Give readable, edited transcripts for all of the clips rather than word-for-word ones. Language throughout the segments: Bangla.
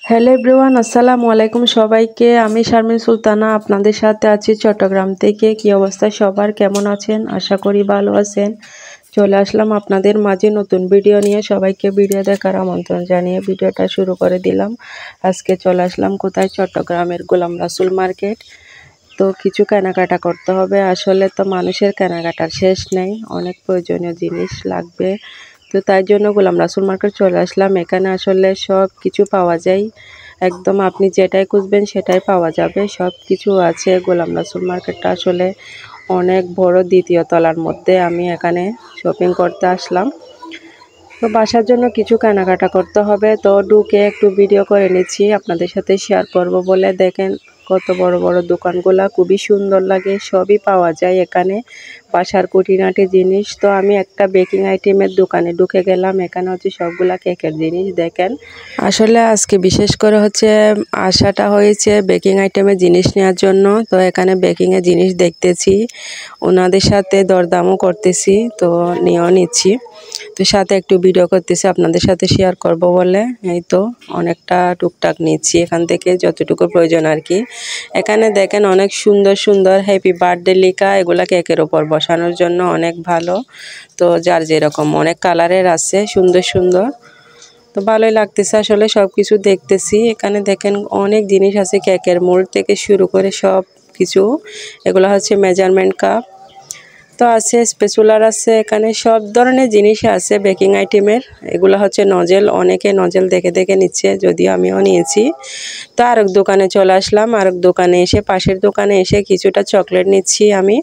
হ্যালো এভরিওয়ান, আসসালামু আলাইকুম সবাইকে। আমি শারমিন সুলতানা আপনাদের সাথে আছি চট্টগ্রাম থেকে। কি অবস্থা সবার, কেমন আছেন? আশা করি ভালো আছেন। চলে আসলাম আপনাদের মাঝে নতুন ভিডিও নিয়ে। সবাইকে ভিডিও দেখার আমন্ত্রণ জানিয়ে ভিডিওটা শুরু করে দিলাম। আজকে চলে আসলাম কোথায়? চট্টগ্রামের গোলাম রাসুল মার্কেট। তো কিছু কেনাকাটা করতে হবে। আসলে তো মানুষের কেনাকাটার শেষ নেই, অনেক প্রয়োজনীয় জিনিস লাগবে। তো তাই জন্য গোলাম রাসুল মার্কেট চলে আসলাম। এখানে আসলে সব কিছু পাওয়া যায়, একদম আপনি যেটাই খুঁজবেন সেটাই পাওয়া যাবে, সব কিছু আছে। গোলাম রাসুল মার্কেটটা আসলে অনেক বড়, দ্বিতীয় তলার মধ্যে। আমি এখানে শপিং করতে আসলাম। তো বাসার জন্য কিছু কেনাকাটা করতে হবে, তো ঢুকে একটু ভিডিও করে নিচ্ছি, আপনাদের সাথে শেয়ার করব বলে। দেখেন কত বড় বড় দোকানগুলা, খুবই সুন্দর লাগে, সবই পাওয়া যায় এখানে, বাসার খুঁটিনাটি জিনিস। তো আমি একটা বেকিং আইটেমের দোকানে ঢুকে গেলাম। এখানে হচ্ছে সবগুলা কেকের জিনিস। দেখেন আসলে আজকে বিশেষ করে হচ্ছে আশাটা হয়েছে বেকিং আইটেমের জিনিস নেওয়ার জন্য। তো এখানে বেকিংয়ের জিনিস দেখতেছি, ওনাদের সাথে দরদামও করতেছি, তো নিয়েও নিচ্ছি। তো সাথে একটু ভিডিও করতেছি আপনাদের সাথে শেয়ার করব বলে। এই তো অনেকটা টুকটাক নিচ্ছি এখান থেকে, যতটুকু প্রয়োজন আর কি। এখানে দেখেন অনেক সুন্দর সুন্দর হ্যাপি বার্থডে লেখা, এগুলা কেকের ওপর বসানোর জন্য অনেক ভালো। তো যার যেরকম অনেক কালারের আছে, সুন্দর সুন্দর। তো ভালোই লাগতেছে আসলে সব কিছু দেখতেছি। এখানে দেখেন অনেক জিনিস আছে, কেকের মোল্ড থেকে শুরু করে সব কিছু। এগুলো হচ্ছে মেজারমেন্ট কাপ, তো আছে স্পেচুলার আছে, এখানে সব ধরনের জিনিস আছে বেকিং আইটেমের। এগুলো হচ্ছে নজেল, অনেকে নজেল দেখে দেখে নিচ্ছে, যদিও আমিও নিয়েছি। তো আরেক দোকানে চলে আসলাম। আরেক দোকানে এসে, পাশের দোকানে এসে কিছুটা চকলেট নিচ্ছি আমি।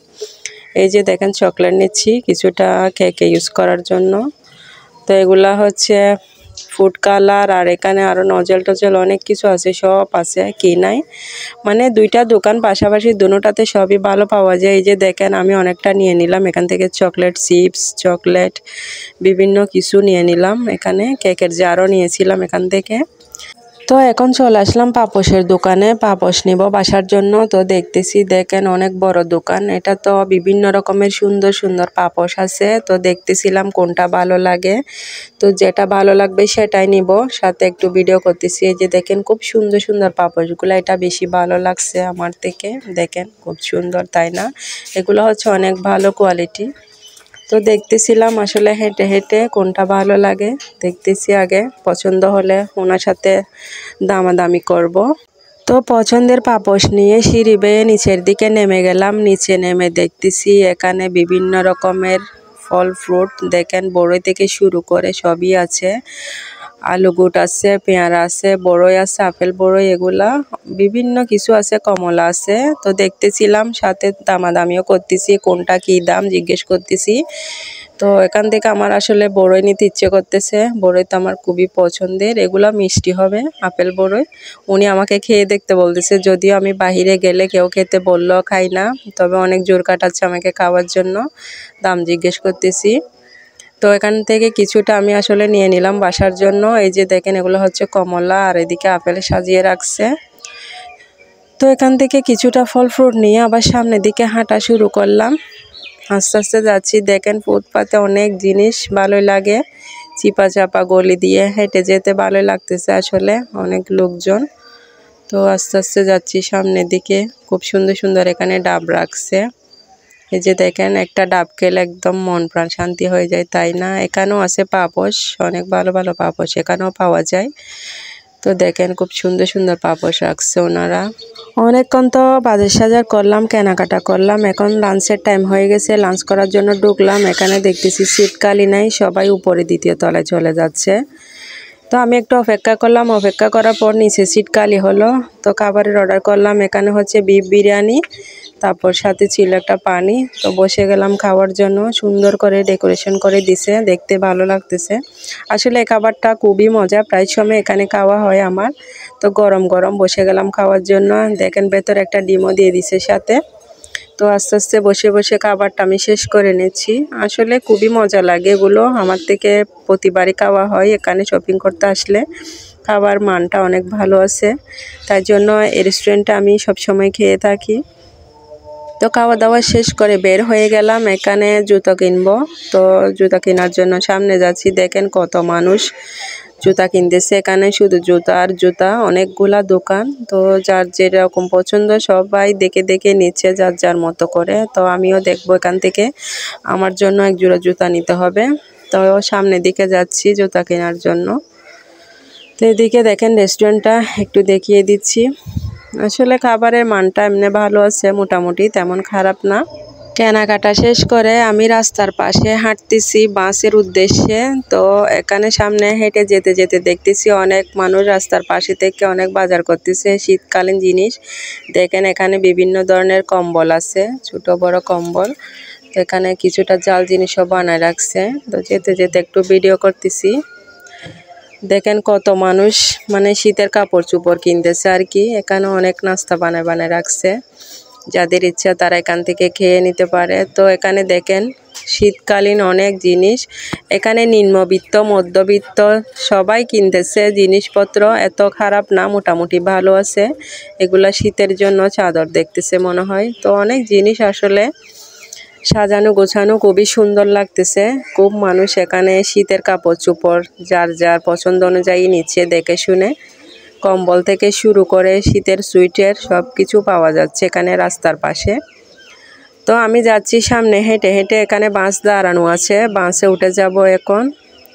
এই যে দেখেন চকলেট নিচ্ছি কিছুটা কেকে ইউজ করার জন্য। তো এগুলা হচ্ছে ফুড কালার, আর এখানে আরও নজেল টজেল অনেক কিছু আছে, সব আছে, কি নাই মানে দুইটা দোকান পাশাপাশি, দুটোটাতে সবই ভালো পাওয়া যায়। এই যে দেখেন আমি অনেকটা নিয়ে নিলাম এখান থেকে, চকলেট চিপস, চকলেট বিভিন্ন কিছু নিয়ে নিলাম। এখানে কেকের জারও নিয়েছিলাম এখান থেকে। তো এখন চলে আসলাম পাপোশের দোকানে, পাপোশ নিব বাসার জন্য। তো দেখতেছি, দেখেন অনেক বড় দোকান এটা, তো বিভিন্ন রকমের সুন্দর সুন্দর পাপোশ আছে। তো দেখতেছিলাম কোনটা ভালো লাগে, তো যেটা ভালো লাগবে সেটাই নিব, সাথে একটু ভিডিও করতেছি। এই যে দেখেন খুব সুন্দর সুন্দর পাপোশগুলো, এটা বেশি ভালো লাগছে আমার থেকে। দেখেন খুব সুন্দর, তাই না? এগুলো হচ্ছে অনেক ভালো কোয়ালিটি। তো দেখতেছিলাম আসলে হেঁটে হেঁটে কোনটা ভালো লাগে, দেখতেছি। আগে পছন্দ হলে ওনার সাথে দামাদামি করব। তো পছন্দের পাপোশ নিয়ে সিঁড়ি বেয়ে নিচের দিকে নেমে গেলাম। নিচে নেমে দেখতেছি এখানে বিভিন্ন রকমের ফল ফ্রুট, দেখেন বড়ই থেকে শুরু করে সবই আছে। আলু গুট আছে, পেয়ারা আছে, বড়ই আছে, আপেল বড়ই, এগুলা বিভিন্ন কিছু আছে, কমলা আছে। তো দেখতেছিলাম, সাথে দামাদামিও করতেছি, কোনটা কি দাম জিজ্ঞেস করতেছি। তো এখান থেকে আমার আসলে বড়ই নিতে ইচ্ছে করতেছে। বড়ই তো আমার খুবই পছন্দের, এগুলা মিষ্টি হবে, আপেল বড়ই। উনি আমাকে খেয়ে দেখতে বলতেছে, যদিও আমি বাহিরে গেলে কেউ খেতে বললেও খাই না, তবে অনেক জোর কাটাচ্ছে আমাকে খাওয়ার জন্য। দাম জিজ্ঞেস করতেছি। তো এখান থেকে কিছুটা আমি আসলে নিয়ে নিলাম বাসার জন্য। এই যে দেখেন এগুলো হচ্ছে কমলা, আর এদিকে আপেল সাজিয়ে রাখছে। তো এখান থেকে কিছুটা ফল ফ্রুট নিয়ে আবার সামনের দিকে হাঁটা শুরু করলাম। আস্তে আস্তে যাচ্ছি। দেখেন ফুটপাতে অনেক জিনিস, ভালোই লাগে, চিপা চাপা গলি দিয়ে হেঁটে যেতে ভালোই লাগতেছে আসলে, অনেক লোকজন। তো আস্তে আস্তে যাচ্ছি সামনের দিকে। খুব সুন্দর সুন্দর এখানে ডাব রাখছে। এই যে দেখেন একটা ডাব খেলে একদম মন প্রাণ শান্তি হয়ে যায়, তাই না? এখানেও আছে পাপোশ, অনেক ভালো ভালো পাপোশ এখানেও পাওয়া যায়। তো দেখেন খুব সুন্দর সুন্দর পাপোশ রাখছে ওনারা। অনেকক্ষণ তো বাজার সাজার করলাম, কেনাকাটা করলাম। এখন লাঞ্চের টাইম হয়ে গেছে, লাঞ্চ করার জন্য ঢুকলাম। এখানে দেখতেছি সিট খালি নাই, সবাই উপরে দ্বিতীয় তলায় চলে যাচ্ছে। তো আমি একটু অপেক্ষা করলাম, অপেক্ষা করার পর নিচে সিট খালি হলো। তো খাবারের অর্ডার করলাম। এখানে হচ্ছে বিফ বিরিয়ানি, তারপর সাথে ছিল একটা পানি। তো বসে গেলাম খাওয়ার জন্য। সুন্দর করে ডেকোরেশন করে দিছে, দেখতে ভালো লাগতেছে। আসলে এই খাবারটা খুবই মজা, প্রায় সময় এখানে খাওয়া হয় আমার। তো গরম গরম বসে গেলাম খাওয়ার জন্য। দেখেন ভেতরে একটা ডিমও দিয়ে দিছে সাথে। তো আস্তে আস্তে বসে বসে খাবারটা আমি শেষ করে নিচ্ছি। আসলে খুবই মজা লাগে এগুলো, আমার থেকে প্রতিবারই খাওয়া হয় এখানে শপিং করতে আসলে। খাবার মানটা অনেক ভালো আছে, তাই জন্য এই রেস্টুরেন্টে আমি সবসময় খেয়ে থাকি। তো খাওয়া দাওয়া শেষ করে বের হয়ে গেলাম, এখানে জুতো কিনবো। তো জুতো কেনার জন্য সামনে যাচ্ছি। দেখেন কত মানুষ, জুতা কিনতেছে। এখানে শুধু জুতা আর জুতা, অনেকগুলা দোকান। তো যার যেরকম পছন্দ সবাই দেখে দেখে নিচ্ছে যার যার মতো করে। তো আমিও দেখবো এখান থেকে, আমার জন্য এক জোড়া জুতা নিতে হবে। তো সামনের দিকে যাচ্ছি জুতা কেনার জন্য। তো এদিকে দেখেন রেস্টুরেন্টটা একটু দেখিয়ে দিচ্ছি। আসলে খাবারের মানটা এমনি ভালো আছে, মোটামুটি তেমন খারাপ না। কেনাকাটা শেষ করে আমি রাস্তার পাশে হাঁটতেছি বাসের উদ্দেশ্যে। তো এখানে সামনে হেঁটে যেতে যেতে দেখতেছি অনেক মানুষ রাস্তার পাশে থেকে অনেক বাজার করতেছে শীতকালীন জিনিস। দেখেন এখানে বিভিন্ন ধরনের কম্বল আছে, ছোট বড় কম্বল। তো এখানে কিছুটা জাল জিনিসও বানায় রাখছে। তো যেতে যেতে একটু ভিডিও করতেছি। দেখেন কত মানুষ মানে শীতের কাপড় চোপড় কিনতেছে আর কি। এখানে অনেক নাস্তা বানায় বানায় রাখছে, যাদের ইচ্ছা তারা এখান থেকে খেয়ে নিতে পারে। তো এখানে দেখেন শীতকালীন অনেক জিনিস। এখানে নিম্নবিত্ত মধ্যবিত্ত সবাই কিনতেছে জিনিসপত্র, এত খারাপ না, মোটামুটি ভালো আছে। এগুলা শীতের জন্য চাদর দেখতেছে মনে হয়। তো অনেক জিনিস আসলে সাজানো গোছানো খুবই সুন্দর লাগতেছে। খুব মানুষ এখানে শীতের কাপড় চোপড় যার যার পছন্দ অনুযায়ী নিচ্ছে দেখে শুনে। কম্বল থেকে শুরু করে শীতের সোয়েটার সব কিছু পাওয়া যাচ্ছে এখানে রাস্তার পাশে। তো আমি যাচ্ছি সামনে হেঁটে হেঁটে, এখানে বাস দাঁড়ানো আছে, বাসে উঠে যাব এখন।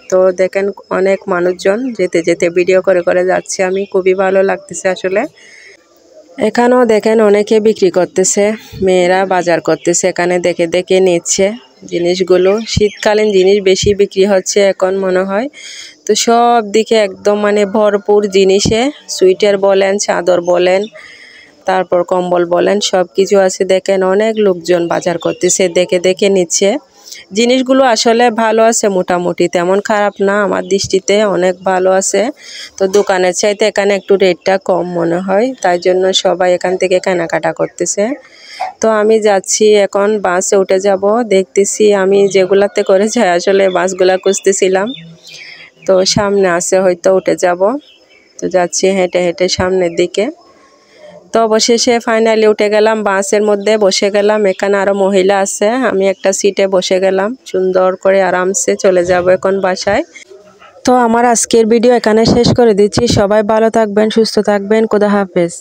তো দেখেন অনেক মানুষজন যেতে যেতে ভিডিও করে করে যাচ্ছে আমি, খুবই ভালো লাগতেছে আসলে। এখানেও দেখেন অনেকে বিক্রি করতেছে, মেয়েরা বাজার করতেছে, এখানে দেখে দেখে নিচ্ছে জিনিসগুলো। শীতকালীন জিনিস বেশি বিক্রি হচ্ছে এখন মনে হয়। তো সব দিকে একদম মানে ভরপুর জিনিসে, সোয়েটার বলেন, চাদর বলেন, তারপর কম্বল বলেন, সব কিছু আছে। দেখেন অনেক লোকজন বাজার করতেছে, দেখে দেখে নিচ্ছে জিনিসগুলো। আসলে ভালো আছে মোটামুটি, তেমন খারাপ না, আমার দৃষ্টিতে অনেক ভালো আছে। তো দোকানের চাইতে এখানে একটু রেটটা কম মনে হয়, তাই জন্য সবাই এখান থেকে কেনাকাটা করতেছে। তো আমি যাচ্ছি এখন, বাসে উঠে যাব। দেখতেছি আমি যেগুলাতে করে যাই আসলে বাসগুলা খুঁজতেছিলাম, তো সামনে আছে হয়তো উঠে যাব। তো যাচ্ছি হেঁটে হেঁটে সামনের দিকে। তো অবশেষে ফাইনালি উঠে গেলাম, বাসের মধ্যে বসে গেলাম। এখানে আরো মহিলা আছে, আমি একটা সিটে বসে গেলাম, সুন্দর করে আরামসে চলে যাব এখন বাসায়। তো আমার আজকের ভিডিও এখানে শেষ করে দিচ্ছি। সবাই ভালো থাকবেন, সুস্থ থাকবেন, খোদা হাফেজ।